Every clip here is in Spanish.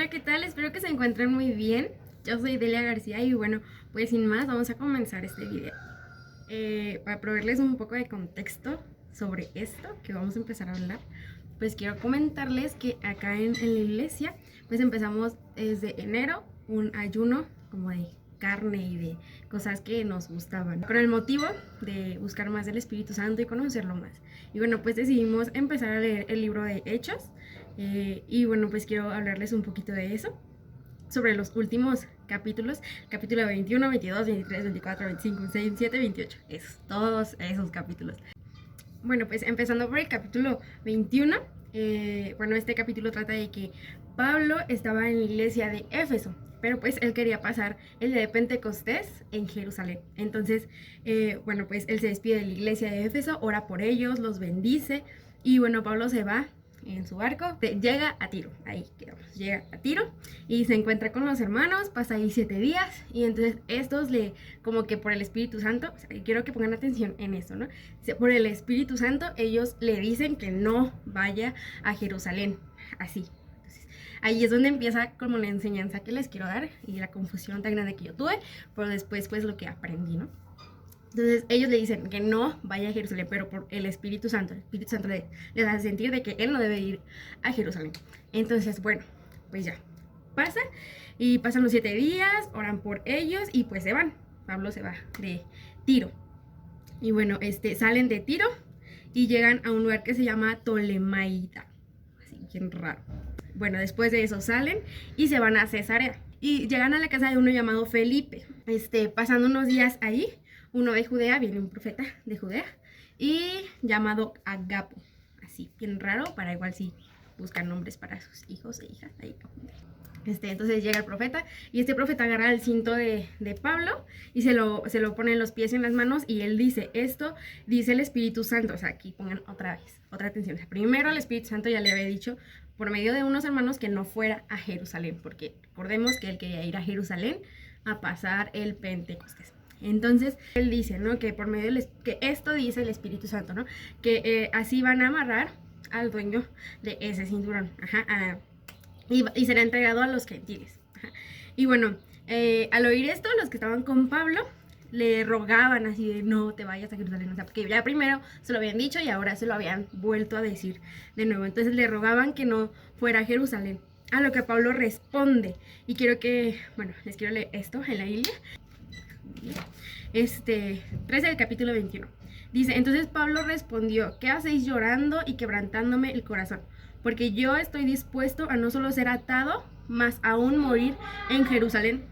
Hola, ¿qué tal? Espero que se encuentren muy bien. Yo soy Delia García y bueno, pues sin más vamos a comenzar este video. Para proveerles un poco de contexto sobre esto que vamos a empezar a hablar, pues quiero comentarles que acá en la iglesia pues empezamos desde enero un ayuno como de carne y de cosas que nos gustaban, con el motivo de buscar más del Espíritu Santo y conocerlo más. Y bueno, pues decidimos empezar a leer el libro de Hechos. Y bueno, pues quiero hablarles un poquito de eso, sobre los últimos capítulos, capítulo 21, 22, 23, 24, 25, 26, 27, 28, todos esos capítulos. Bueno, pues empezando por el capítulo 21, bueno, este capítulo trata de que Pablo estaba en la iglesia de Éfeso, pero pues él quería pasar el día de Pentecostés en Jerusalén. Entonces, bueno, pues él se despide de la iglesia de Éfeso, ora por ellos, los bendice, y bueno, Pablo se va en su barco, llega a Tiro, ahí quedamos, llega a Tiro y se encuentra con los hermanos, pasa ahí 7 días y entonces estos como que por el Espíritu Santo, o sea, quiero que pongan atención en esto, ¿no? Por el Espíritu Santo ellos le dicen que no vaya a Jerusalén, así. Entonces, ahí es donde empieza como la enseñanza que les quiero dar y la confusión tan grande que yo tuve, pero después pues lo que aprendí, ¿no? Entonces ellos le dicen que no vaya a Jerusalén, pero por el Espíritu Santo les hace sentir de que él no debe ir a Jerusalén. Entonces, bueno, pues ya, pasa y pasan los 7 días, oran por ellos y pues se van. Pablo se va de Tiro. Y bueno, salen de Tiro y llegan a un lugar que se llama Tolemaida. Así, bien raro. Bueno, después de eso salen y se van a Cesarea. Y llegan a la casa de uno llamado Felipe. Pasando unos días ahí, uno de Judea, viene un profeta de Judea, y llamado Agapo. Así, bien raro, para igual si buscan nombres para sus hijos e hijas. Ahí. Entonces llega el profeta y este profeta agarra el cinto de Pablo y se lo pone en los pies y en las manos y él dice, esto dice el Espíritu Santo. O sea, aquí pongan otra vez, otra atención. O sea, primero el Espíritu Santo ya le había dicho por medio de unos hermanos que no fuera a Jerusalén, porque recordemos que él quería ir a Jerusalén a pasar el Pentecostés. Entonces él dice, ¿no? Que por medio que esto dice el Espíritu Santo, ¿no? Que así van a amarrar al dueño de ese cinturón. Ajá, y será entregado a los gentiles. Ajá. Y bueno, al oír esto, los que estaban con Pablo le rogaban así de no te vayas a Jerusalén, o sea, porque ya primero se lo habían dicho y ahora se lo habían vuelto a decir de nuevo. Entonces le rogaban que no fuera a Jerusalén. A lo que Pablo responde, y quiero que, bueno, les quiero leer esto en la Biblia. 13 del capítulo 21. Dice, entonces Pablo respondió, ¿qué hacéis llorando y quebrantándome el corazón? Porque yo estoy dispuesto a no solo ser atado, mas aún morir en Jerusalén.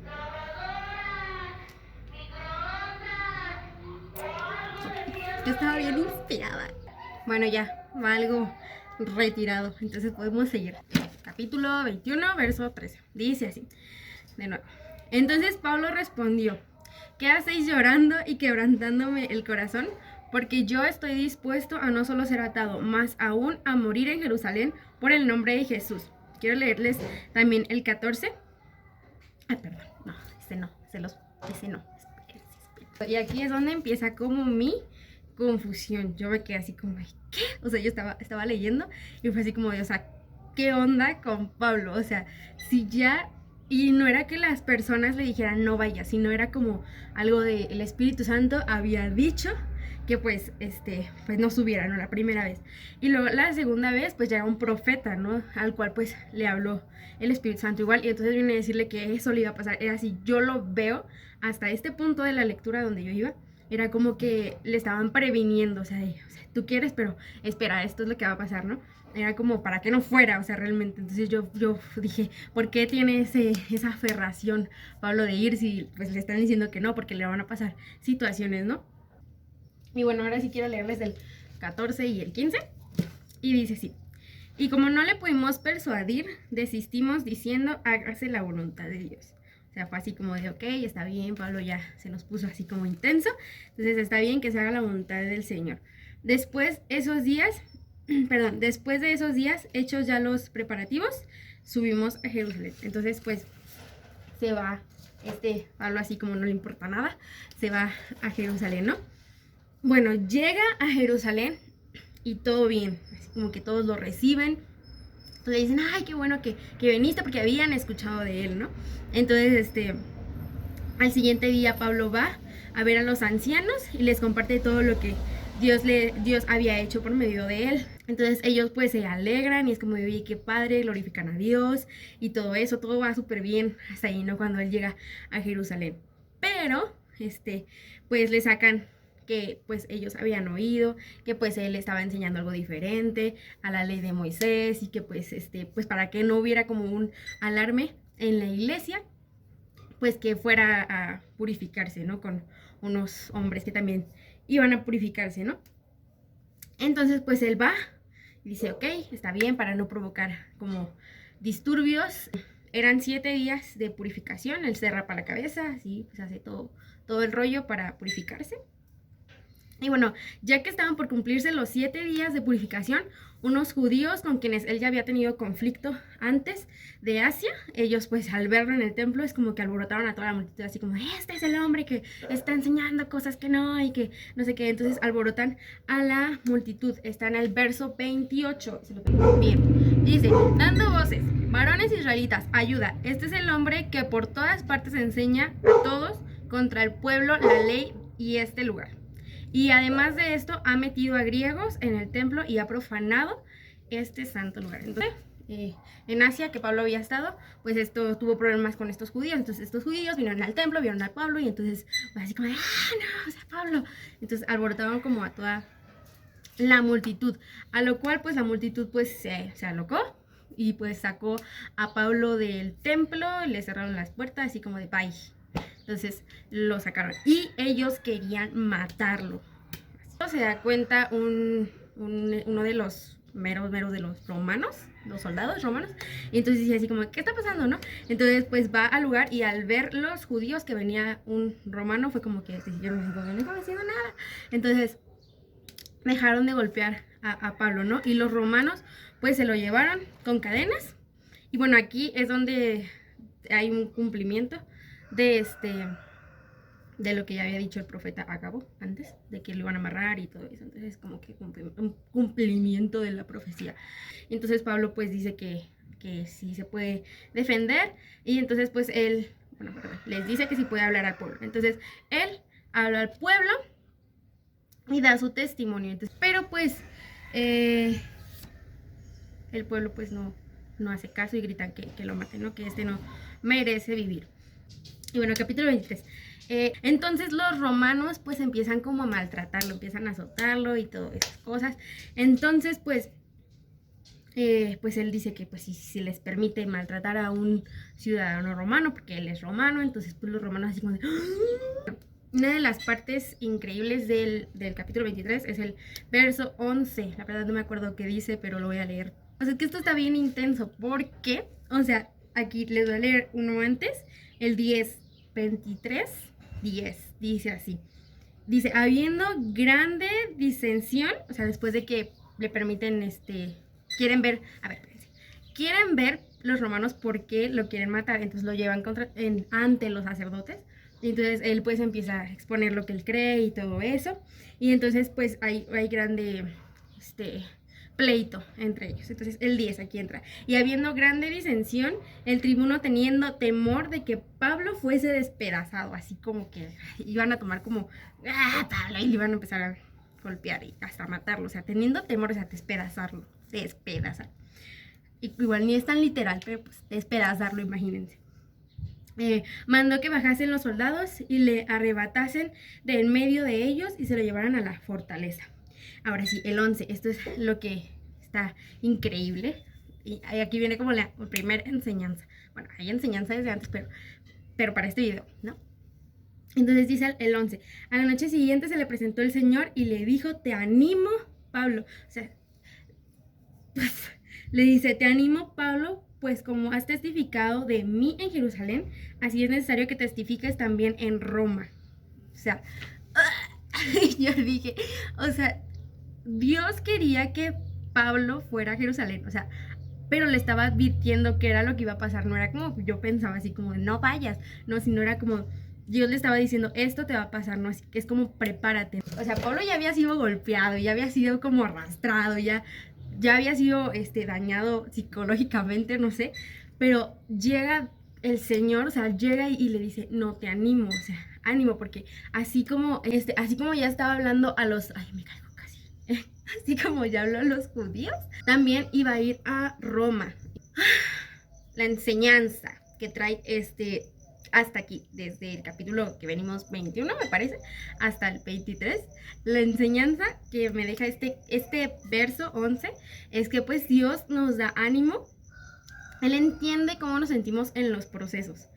Yo estaba bien inspirada. Bueno, ya, va algo retirado, entonces podemos seguir. Capítulo 21, verso 13. Dice así, de nuevo. Entonces Pablo respondió, ¿qué hacéis llorando y quebrantándome el corazón? Porque yo estoy dispuesto a no solo ser atado, más aún a morir en Jerusalén por el nombre de Jesús. Quiero leerles también el 14. Ay, perdón, no, ese no. Y aquí es donde empieza como mi confusión. Yo me quedé así como, ¿qué? O sea, yo estaba leyendo y fue así como, o sea, ¿qué onda con Pablo? O sea, si ya... Y no era que las personas le dijeran no vaya, sino era como algo de el Espíritu Santo había dicho que pues no subiera, ¿no? La primera vez. Y luego la segunda vez pues llega un profeta, ¿no? Al cual pues le habló el Espíritu Santo igual, y entonces viene a decirle que eso le iba a pasar. Era así, yo lo veo hasta este punto de la lectura donde yo iba, era como que le estaban previniendo, o sea, tú quieres, pero espera, esto es lo que va a pasar, ¿no? Era como para que no fuera, o sea, realmente. Entonces yo dije, ¿por qué tiene esa aferración Pablo de ir si pues le están diciendo que no? Porque le van a pasar situaciones, ¿no? Y bueno, ahora sí quiero leerles el 14 y el 15. Y dice así. Y como no le pudimos persuadir, desistimos diciendo, hágase la voluntad de Dios. O sea, fue así como de, ok, está bien, Pablo ya se nos puso así como intenso. Entonces está bien que se haga la voluntad del Señor. Después de esos días, hechos ya los preparativos, subimos a Jerusalén. Entonces, pues, se va, Pablo así como no le importa nada, se va a Jerusalén, ¿no? Bueno, llega a Jerusalén y todo bien, así como que todos lo reciben, Entonces le dicen, ay, qué bueno que viniste, porque habían escuchado de él, ¿no? Entonces, al siguiente día Pablo va a ver a los ancianos y les comparte todo lo que Dios había hecho por medio de él. Entonces ellos pues se alegran y es como, oye, qué padre, glorifican a Dios y todo eso, todo va súper bien hasta ahí, ¿no? Cuando él llega a Jerusalén. Pero, pues le sacan que pues ellos habían oído, que pues él estaba enseñando algo diferente a la ley de Moisés y que pues, pues para que no hubiera como un alarme en la iglesia, pues que fuera a purificarse, ¿no? Con unos hombres que también iban a purificarse, ¿no? Entonces pues él va y dice, ok, está bien, para no provocar como disturbios. Eran 7 días de purificación, él se rapa la cabeza, así pues hace todo el rollo para purificarse. Y bueno, ya que estaban por cumplirse los 7 días de purificación, unos judíos con quienes él ya había tenido conflicto antes de Asia, ellos pues al verlo en el templo es como que alborotaron a toda la multitud, así como, este es el hombre que está enseñando cosas que no y que no sé qué. Entonces alborotan a la multitud. Está en el verso 28. Bien, dice, dando voces, varones israelitas, ayuda, este es el hombre que por todas partes enseña a todos contra el pueblo la ley y este lugar. Y además de esto, ha metido a griegos en el templo y ha profanado este santo lugar. Entonces, en Asia, que Pablo había estado, pues esto tuvo problemas con estos judíos. Entonces, estos judíos vinieron al templo, vieron a Pablo y entonces, pues así como, no, o sea, Pablo. Entonces, alborotaban como a toda la multitud. A lo cual, pues la multitud, pues se alocó y pues sacó a Pablo del templo, le cerraron las puertas, así como de bye. Entonces lo sacaron y ellos querían matarlo. Se da cuenta uno de los meros de los romanos, los soldados romanos, y entonces dice así como, ¿qué está pasando, no? Entonces pues va al lugar y al ver los judíos que venía un romano, fue como que yo no estaba haciendo nada. Entonces dejaron de golpear a Pablo, ¿no? Y los romanos pues se lo llevaron con cadenas. Y bueno, aquí es donde hay un cumplimiento de lo que ya había dicho el profeta Agabo antes, de que lo iban a amarrar y todo eso. Entonces es como que un cumplimiento de la profecía. Entonces Pablo pues dice que sí se puede defender y entonces pues él, les dice que sí puede hablar al pueblo. Entonces él habla al pueblo y da su testimonio. Entonces, pero pues el pueblo pues no hace caso y gritan que lo maten, ¿no? Que no merece vivir. Y bueno, capítulo 23. Entonces los romanos pues empiezan como a maltratarlo, empiezan a azotarlo y todas esas cosas. Entonces pues él dice que pues si les permite maltratar a un ciudadano romano, porque él es romano, entonces pues los romanos así como de... Una de las partes increíbles del capítulo 23 es el verso 11. La verdad no me acuerdo qué dice, pero lo voy a leer. O sea, que esto está bien intenso porque, o sea, aquí les voy a leer uno antes, el 10, 23, 10, dice así. Dice, habiendo grande disensión, o sea, después de que le permiten, quieren ver, quieren ver los romanos por qué lo quieren matar, entonces lo llevan ante los sacerdotes. Y entonces él pues empieza a exponer lo que él cree y todo eso. Y entonces pues hay grande pleito entre ellos. Entonces el 10 aquí entra. Y habiendo grande disensión, el tribuno teniendo temor de que Pablo fuese despedazado, así como que iban a tomar como Pablo, y le iban a empezar a golpear y hasta matarlo. O sea, teniendo temor, o sea, despedazar. Y igual ni es tan literal, pero pues despedazarlo, imagínense. Mandó que bajasen los soldados y le arrebatasen de en medio de ellos y se lo llevaran a la fortaleza. Ahora sí, el 11, esto es lo que está increíble. Y aquí viene como la primera enseñanza. Bueno, hay enseñanza desde antes, pero para este video, ¿no? Entonces dice el 11, a la noche siguiente se le presentó el Señor y le dijo, te animo, Pablo. O sea, le dice, te animo, Pablo, pues como has testificado de mí en Jerusalén, así es necesario que testifiques también en Roma. O sea, yo dije, o sea, Dios quería que Pablo fuera a Jerusalén, o sea, pero le estaba advirtiendo que era lo que iba a pasar. No era como yo pensaba así como, no vayas, no, sino era como, Dios le estaba diciendo, esto te va a pasar, no, así que es como, prepárate. O sea, Pablo ya había sido golpeado, ya había sido como arrastrado, ya ya había sido dañado psicológicamente, no sé, pero llega el Señor, o sea, llega y le dice, no, te animo, o sea, ánimo, porque así como ya estaba hablando a los, ay, me caigo casi, así como ya habló a los judíos, también iba a ir a Roma. La enseñanza que trae hasta aquí, desde el capítulo que venimos 21, me parece, hasta el 23, la enseñanza que me deja este verso 11 es que pues Dios nos da ánimo. Él entiende cómo nos sentimos en los procesos.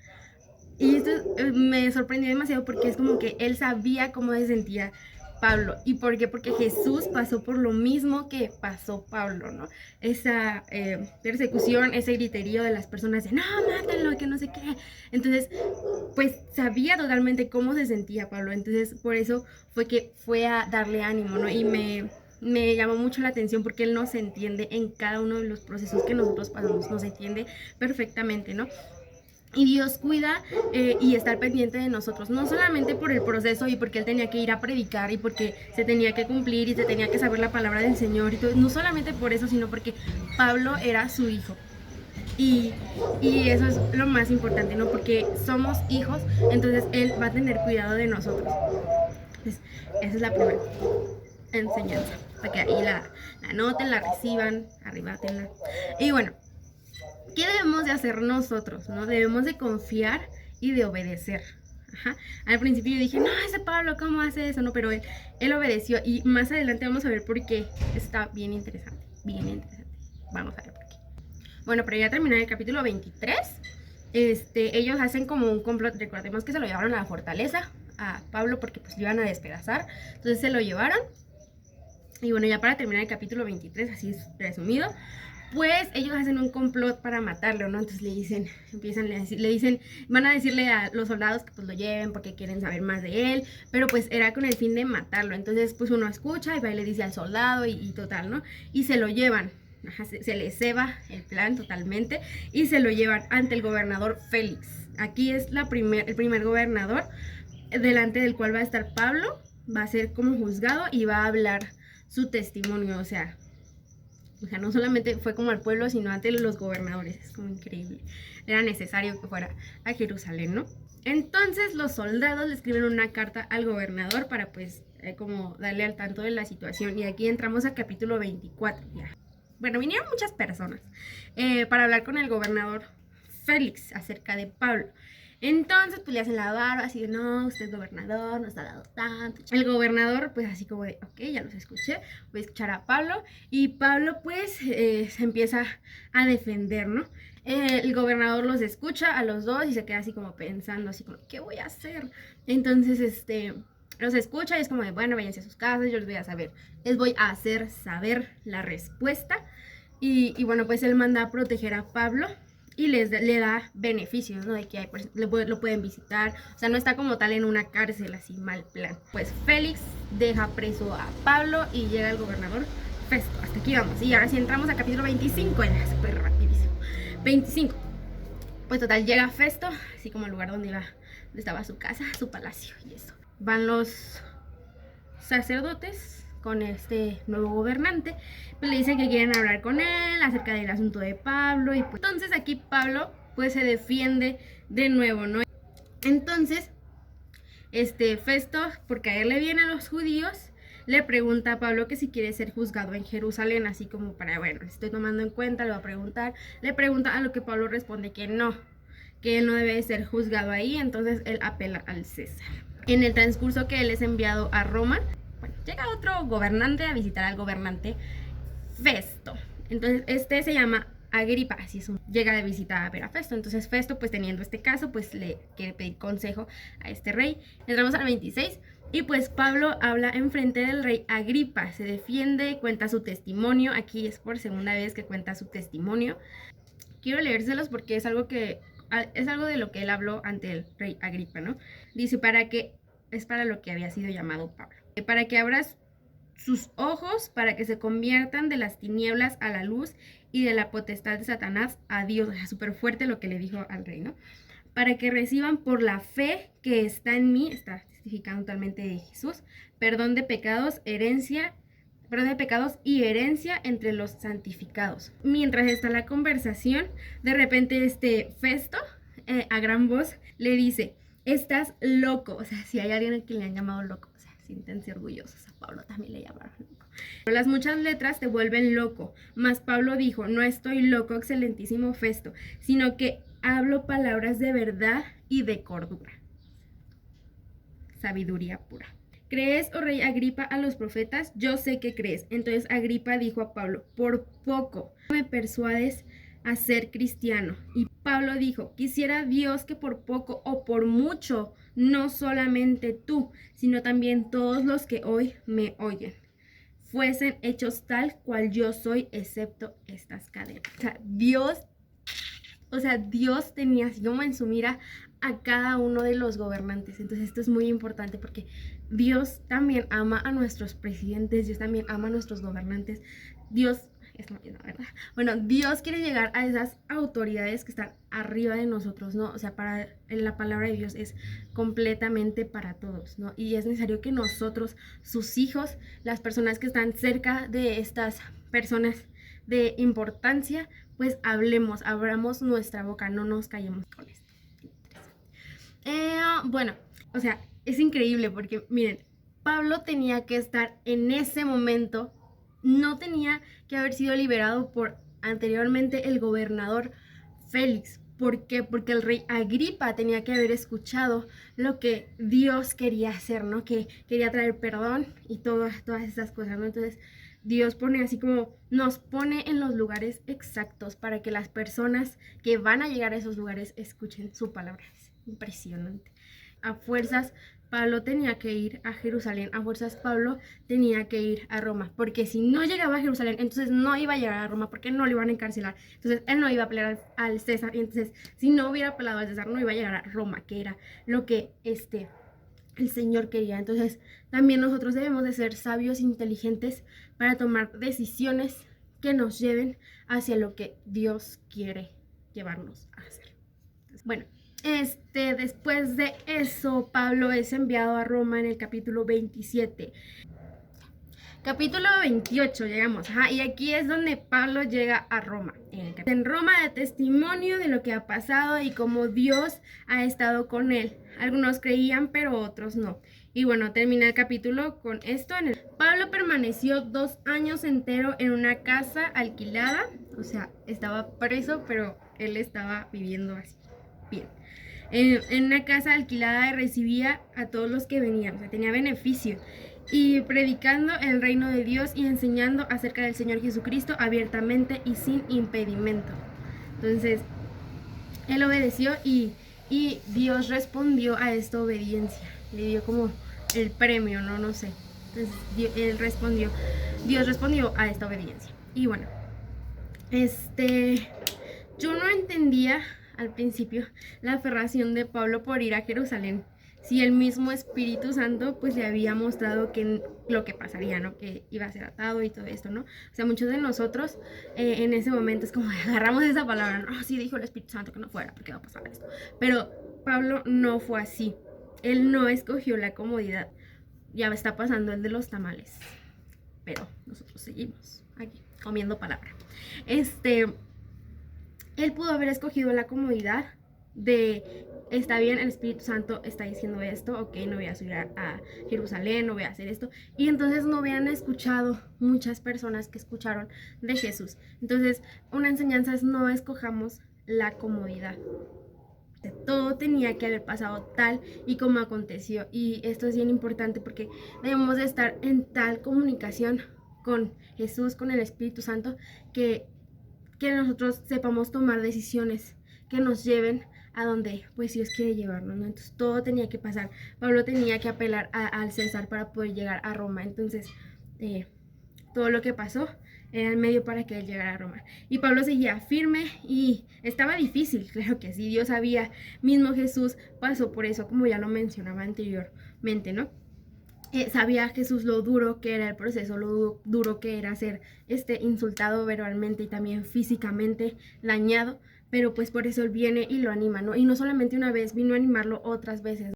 Y esto me sorprendió demasiado porque es como que él sabía cómo se sentía Pablo. ¿Y por qué? Porque Jesús pasó por lo mismo que pasó Pablo, ¿no? Esa persecución, ese griterío de las personas de no, mátenlo, que no sé qué. Entonces, pues sabía totalmente cómo se sentía Pablo. Entonces, por eso fue que fue a darle ánimo, ¿no? Y me llamó mucho la atención porque él nos entiende en cada uno de los procesos que nosotros pasamos, nos entiende perfectamente, ¿no? Y Dios cuida y está al pendiente de nosotros, no solamente por el proceso y porque Él tenía que ir a predicar y porque se tenía que cumplir y se tenía que saber la palabra del Señor y todo, no solamente por eso, sino porque Pablo era su hijo. Y, y eso es lo más importante, ¿no? Porque somos hijos, entonces Él va a tener cuidado de nosotros. Entonces, esa es la primera enseñanza, para que ahí la anoten, la reciban, arrebátenla. Y bueno, ¿qué debemos de hacer nosotros? ¿No? Debemos de confiar y de obedecer. Ajá. Al principio yo dije, no, ese Pablo, ¿cómo hace eso? No, pero él obedeció y más adelante vamos a ver por qué. Está bien interesante, bien interesante. Vamos a ver por qué. Bueno, pero ya terminar el capítulo 23. Ellos hacen como un complot. Recordemos que se lo llevaron a la fortaleza a Pablo porque pues lo iban a despedazar. Entonces se lo llevaron. Y bueno, ya para terminar el capítulo 23, así es resumido, pues ellos hacen un complot para matarlo, ¿no? Entonces le dicen, van a decirle a los soldados que pues lo lleven porque quieren saber más de él, pero pues era con el fin de matarlo. Entonces pues uno escucha y va y le dice al soldado y total, ¿no? Y se lo llevan. Ajá, se le ceba el plan totalmente y se lo llevan ante el gobernador Félix. Aquí es el primer gobernador delante del cual va a estar Pablo, va a ser como juzgado y va a hablar su testimonio, o sea, no solamente fue como al pueblo, sino ante los gobernadores. Es como increíble. Era necesario que fuera a Jerusalén, ¿no? Entonces los soldados le escriben una carta al gobernador para pues como darle al tanto de la situación. Y aquí entramos al capítulo 24 ya. Bueno, vinieron muchas personas para hablar con el gobernador Félix acerca de Pablo. Entonces, pues le hacen la barba, así de, no, usted es gobernador, nos ha dado tanto. El gobernador, pues así como de, ok, ya los escuché, voy a escuchar a Pablo. Y Pablo, pues, se empieza a defender, ¿no? El gobernador los escucha a los dos y se queda así como pensando, así como, ¿qué voy a hacer? Entonces, los escucha y es como de, bueno, váyanse a sus casas, yo les voy a hacer saber la respuesta. Y bueno, pues él manda a proteger a Pablo y le da beneficios, ¿no? De que lo pueden visitar, o sea, no está como tal en una cárcel, así mal plan. Pues Félix deja preso a Pablo y llega el gobernador Festo. Hasta aquí vamos. Y ahora sí entramos al capítulo 25, ya súper rapidísimo. 25. Pues total, llega Festo, así como el lugar donde estaba su casa, su palacio y eso. Van los sacerdotes con este nuevo gobernante, pues le dicen que quieren hablar con él acerca del asunto de Pablo y pues entonces aquí Pablo pues se defiende de nuevo, ¿no? Entonces Festo, por caerle bien a los judíos, le pregunta a Pablo que si quiere ser juzgado en Jerusalén, así como para, bueno, estoy tomando en cuenta, le va a preguntar, le pregunta a lo que Pablo responde que él no debe ser juzgado ahí, entonces él apela al César. En el transcurso que él es enviado a Roma, bueno, llega otro gobernante a visitar al gobernante Festo. Entonces se llama Agripa, así es, llega de visita a ver a Festo. Entonces Festo, pues teniendo este caso, pues le quiere pedir consejo a este rey. Entramos al 26 y pues Pablo habla enfrente del rey Agripa, se defiende, cuenta su testimonio. Aquí es por segunda vez que cuenta su testimonio. Quiero leérselos porque es algo de lo que él habló ante el rey Agripa, ¿no? Dice, para lo que había sido llamado Pablo. Para que abras sus ojos, para que se conviertan de las tinieblas a la luz y de la potestad de Satanás a Dios. O sea, súper fuerte lo que le dijo al rey, ¿no? Para que reciban por la fe que está en mí, está testificando totalmente de Jesús, perdón de pecados, herencia perdón de pecados y herencia entre los santificados. Mientras está la conversación, de repente Festo, a gran voz, le dice, estás loco. O sea, si hay alguien a quien le han llamado loco, o sea, siéntense orgullosos, a Pablo también le llamaron loco. Pero las muchas letras te vuelven loco, mas Pablo dijo, no estoy loco, excelentísimo Festo, sino que hablo palabras de verdad y de cordura. Sabiduría pura. ¿Crees, oh rey Agripa, a los profetas? Yo sé que crees. Entonces Agripa dijo a Pablo, por poco me persuades a ser cristiano. Y Pablo dijo, quisiera Dios que por poco o por mucho, no solamente tú, sino también todos los que hoy me oyen, fuesen hechos tal cual yo soy, excepto estas cadenas. O sea, Dios tenía así como en su mira a cada uno de los gobernantes. Entonces esto es muy importante porque Dios también ama a nuestros presidentes, Dios también ama a nuestros gobernantes. Dios, es la verdad. Bueno, Dios quiere llegar a esas autoridades que están arriba de nosotros, ¿no? O sea, la palabra de Dios es completamente para todos, ¿no? Y es necesario que nosotros, sus hijos, las personas que están cerca de estas personas de importancia, pues abramos nuestra boca, no nos callemos con esto. Bueno, o sea, es increíble porque, miren, Pablo tenía que estar en ese momento, no tenía que haber sido liberado por anteriormente el gobernador Félix. ¿Por qué? Porque el rey Agripa tenía que haber escuchado lo que Dios quería hacer, ¿no? Que quería traer perdón y todas esas cosas, ¿no? Entonces, Dios pone así como nos pone en los lugares exactos para que las personas que van a llegar a esos lugares escuchen su palabra. Es impresionante. A fuerzas Pablo tenía que ir a Jerusalén, a fuerzas Pablo tenía que ir a Roma, porque si no llegaba a Jerusalén, entonces no iba a llegar a Roma, porque no lo iban a encarcelar, entonces él no iba a pelear al César, y entonces si no hubiera apelado al César, no iba a llegar a Roma, que era lo que el Señor quería. Entonces también nosotros debemos de ser sabios, inteligentes, para tomar decisiones que nos lleven hacia lo que Dios quiere llevarnos a hacer. Bueno, después de eso, Pablo es enviado a Roma en el capítulo 27. Capítulo 28 llegamos, y aquí es donde Pablo llega a Roma. En Roma da testimonio de lo que ha pasado y cómo Dios ha estado con él. Algunos creían, pero otros no. Y bueno, termina el capítulo con esto. Pablo permaneció 2 años enteros en una casa alquilada, o sea, estaba preso, pero él estaba viviendo así, bien. En una casa alquilada recibía a todos los que venían, o sea, tenía beneficio. Y predicando el reino de Dios y enseñando acerca del Señor Jesucristo abiertamente y sin impedimento. Entonces, él obedeció y Dios respondió a esta obediencia. Le dio como el premio, no sé. Entonces, Dios respondió a esta obediencia. Y bueno, yo no entendía al principio la aferración de Pablo por ir a Jerusalén, si el mismo Espíritu Santo pues le había mostrado que lo que pasaría, ¿no? Que iba a ser atado y todo esto, ¿no? O sea, muchos de nosotros en ese momento es como agarramos esa palabra, ¿no? Sí, dijo el Espíritu Santo que no fuera, porque va a pasar esto. Pero Pablo no fue así. Él no escogió la comodidad. Ya está pasando el de los tamales. Pero nosotros seguimos aquí comiendo palabra. Él pudo haber escogido la comodidad de, está bien, el Espíritu Santo está diciendo esto, ok, no voy a subir a Jerusalén, no voy a hacer esto, y entonces no hubieran escuchado muchas personas que escucharon de Jesús. Entonces, una enseñanza es no escojamos la comodidad. Todo tenía que haber pasado tal y como aconteció, y esto es bien importante porque debemos de estar en tal comunicación con Jesús, con el Espíritu Santo, que nosotros sepamos tomar decisiones que nos lleven a donde pues Dios quiere llevarnos, ¿no? Entonces todo tenía que pasar. Pablo tenía que apelar al César para poder llegar a Roma. Entonces todo lo que pasó era el medio para que él llegara a Roma. Y Pablo seguía firme y estaba difícil, claro que sí. Dios sabía, mismo Jesús pasó por eso, como ya lo mencionaba anteriormente, ¿no? Sabía Jesús lo duro que era el proceso, lo duro que era ser insultado verbalmente y también físicamente dañado, pero pues por eso él viene y lo anima, ¿no? Y no solamente una vez, vino a animarlo otras veces.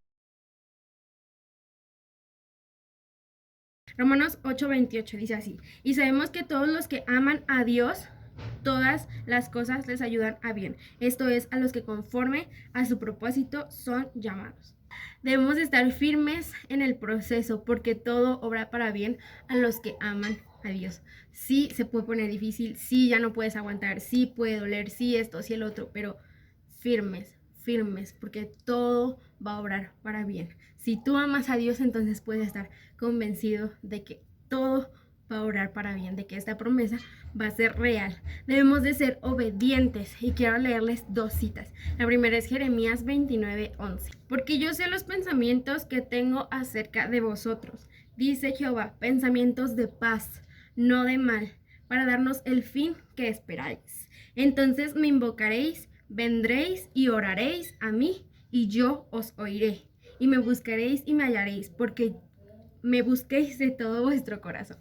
Romanos 8:28 dice así: y sabemos que todos los que aman a Dios, todas las cosas les ayudan a bien. Esto es, a los que conforme a su propósito son llamados. Debemos estar firmes en el proceso porque todo obra para bien a los que aman a Dios. Sí se puede poner difícil, sí ya no puedes aguantar, sí puede doler, sí esto, sí el otro, pero firmes, firmes, porque todo va a obrar para bien. Si tú amas a Dios, entonces puedes estar convencido de que todo va a obrar para bien, de que esta promesa va a ser real. Debemos de ser obedientes y quiero leerles 2 citas. La primera es Jeremías 29:11. Porque yo sé los pensamientos que tengo acerca de vosotros, dice Jehová, pensamientos de paz, no de mal, para darnos el fin que esperáis. Entonces me invocaréis, vendréis y oraréis a mí, y yo os oiré. Y me buscaréis y me hallaréis, porque me busquéis de todo vuestro corazón.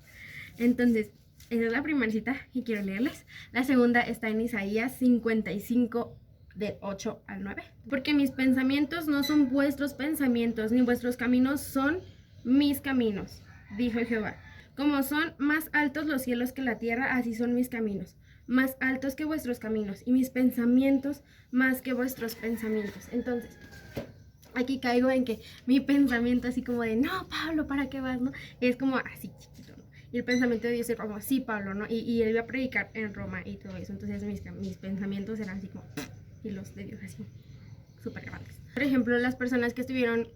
Entonces, esa es la primera cita que quiero leerles. La segunda está en Isaías 55, de 8 al 9. Porque mis pensamientos no son vuestros pensamientos, ni vuestros caminos son mis caminos, dijo Jehová. Como son más altos los cielos que la tierra, así son mis caminos, más altos que vuestros caminos, y mis pensamientos más que vuestros pensamientos. Entonces, aquí caigo en que mi pensamiento así como de, no, Pablo, ¿para qué vas? ¿No? Es como así chiquito, ¿no? Y el pensamiento de Dios es como, sí, Pablo, ¿no? Y él iba a predicar en Roma y todo eso. Entonces mis pensamientos eran así como, y los de Dios así, súper grandes. Por ejemplo, las personas que estuvieron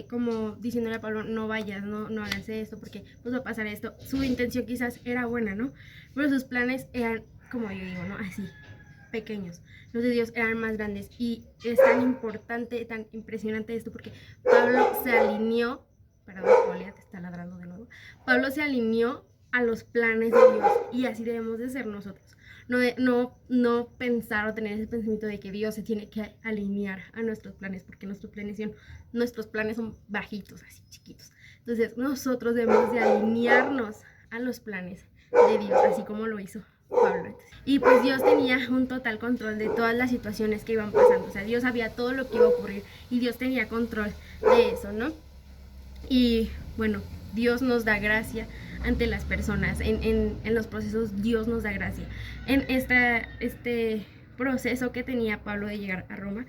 como diciéndole a Pablo, no vayas, no hagas esto, porque pues va a pasar esto. Su intención quizás era buena, ¿no? Pero sus planes eran, como yo digo, ¿no? Así, pequeños. Los de Dios eran más grandes. Y es tan importante, tan impresionante esto, porque Pablo se alineó, perdón, Goliat está ladrando de nuevo. Pablo se alineó a los planes de Dios, y así debemos de ser nosotros. No pensar o tener ese pensamiento de que Dios se tiene que alinear a nuestros planes, porque nuestros planes son bajitos, así chiquitos. Entonces nosotros debemos de alinearnos a los planes de Dios, así como lo hizo Pablo. Y pues Dios tenía un total control de todas las situaciones que iban pasando. O sea, Dios sabía todo lo que iba a ocurrir y Dios tenía control de eso, ¿no? Y bueno, Dios nos da gracia ante las personas. En los procesos Dios nos da gracia. En este proceso que tenía Pablo de llegar a Roma,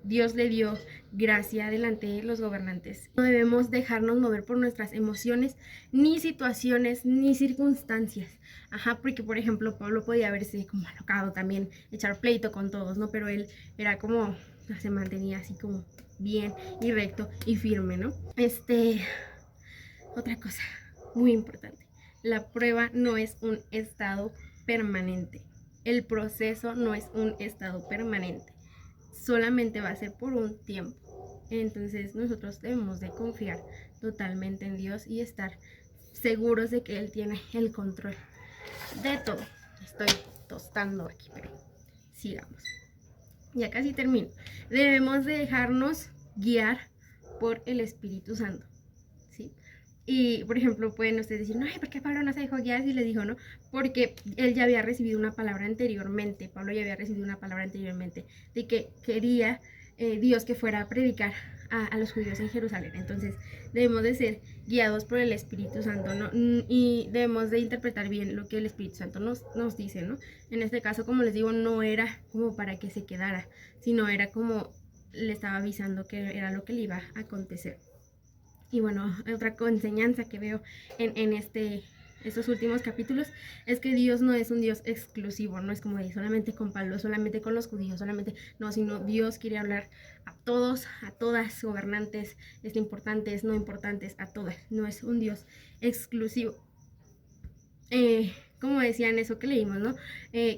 Dios le dio gracia delante de los gobernantes. No debemos dejarnos mover por nuestras emociones, ni situaciones, ni circunstancias. Ajá, porque por ejemplo Pablo podía haberse como alocado también, echar pleito con todos, ¿no? Pero él era como, se mantenía así como bien y recto y firme, ¿no? Otra cosa muy importante, la prueba no es un estado permanente, el proceso no es un estado permanente, solamente va a ser por un tiempo. Entonces nosotros debemos de confiar totalmente en Dios y estar seguros de que Él tiene el control de todo. Estoy tostando aquí, pero sigamos. Ya casi termino. Debemos de dejarnos guiar por el Espíritu Santo, ¿sí? Y, por ejemplo, pueden ustedes decir, no, ¿por qué Pablo no se dejó guiar? Y le dijo, ¿no? Porque él ya había recibido una palabra anteriormente, Pablo ya había recibido una palabra anteriormente, de que quería Dios que fuera a predicar a los judíos en Jerusalén. Entonces, debemos de ser guiados por el Espíritu Santo, ¿no? Y debemos de interpretar bien lo que el Espíritu Santo nos dice, ¿no? En este caso, como les digo, no era como para que se quedara, sino era como le estaba avisando que era lo que le iba a acontecer. Y bueno, otra enseñanza que veo en estos últimos capítulos es que Dios no es un Dios exclusivo, no es como de solamente con Pablo, solamente con los judíos, solamente, no, sino Dios quiere hablar a todos, a todas, gobernantes, importantes, no importantes, a todas, no es un Dios exclusivo. Como decían eso que leímos, ¿no?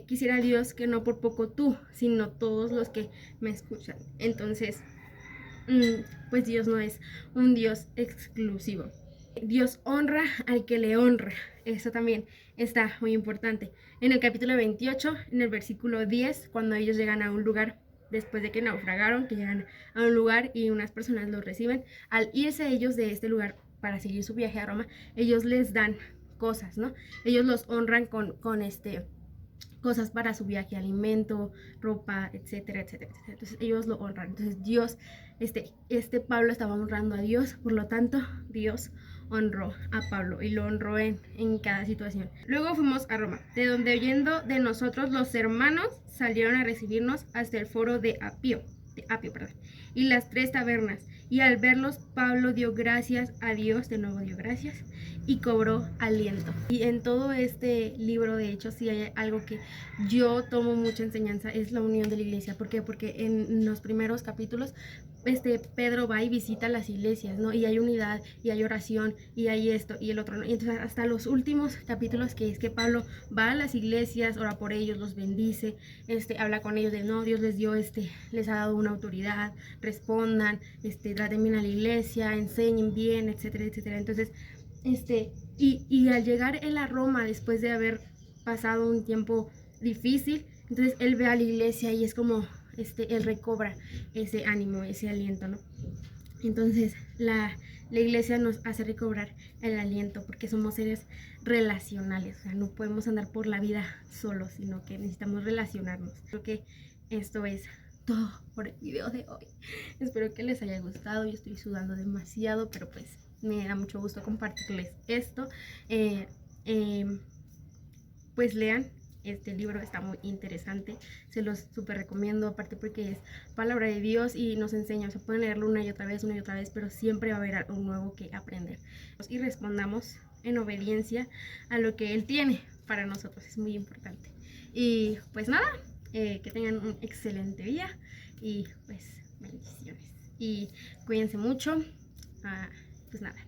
Quisiera Dios que no por poco tú, sino todos los que me escuchan. Entonces, pues Dios no es un Dios exclusivo. Dios honra al que le honra. Eso también está muy importante. En el capítulo 28, en el versículo 10, cuando ellos llegan a un lugar, después de que naufragaron, que llegan a un lugar y unas personas los reciben, al irse ellos de este lugar para seguir su viaje a Roma, ellos les dan cosas, ¿no? Ellos los honran con cosas para su viaje, alimento, ropa, etcétera, etcétera, etcétera. Entonces ellos lo honran. Entonces Dios, Pablo estaba honrando a Dios, por lo tanto Dios honró a Pablo y lo honró en cada situación. Luego fuimos a Roma, de donde oyendo de nosotros los hermanos salieron a recibirnos hasta el foro de Apio, perdón, y las 3 tabernas. Y al verlos, Pablo dio gracias a Dios, de nuevo dio gracias, y cobró aliento. Y en todo este libro, de hecho, sí hay algo que yo tomo mucha enseñanza, es la unión de la iglesia. ¿Por qué? Porque en los primeros capítulos Pedro va y visita las iglesias, ¿no? Y hay unidad, y hay oración, y hay esto, y el otro, ¿no? Y entonces hasta los últimos capítulos, que es que Pablo va a las iglesias, ora por ellos, los bendice, habla con ellos de, no, Dios les dio, les ha dado una autoridad, respondan, traten bien a la iglesia, enseñen bien, etcétera, etcétera. Entonces, y al llegar él a Roma, después de haber pasado un tiempo difícil, entonces él ve a la iglesia y es como, él recobra ese ánimo, ese aliento, ¿no? Entonces la iglesia nos hace recobrar el aliento porque somos seres relacionales, o sea, no podemos andar por la vida solos, sino que necesitamos relacionarnos. Creo que esto es todo por el video de hoy. Espero que les haya gustado. Yo estoy sudando demasiado, pero pues me da mucho gusto compartirles esto. Pues lean. Este libro está muy interesante, se los súper recomiendo, aparte porque es palabra de Dios y nos enseña, se pueden leerlo una y otra vez, pero siempre va a haber algo nuevo que aprender. Y respondamos en obediencia a lo que Él tiene para nosotros, es muy importante. Y pues nada, que tengan un excelente día y pues bendiciones. Y cuídense mucho, pues nada.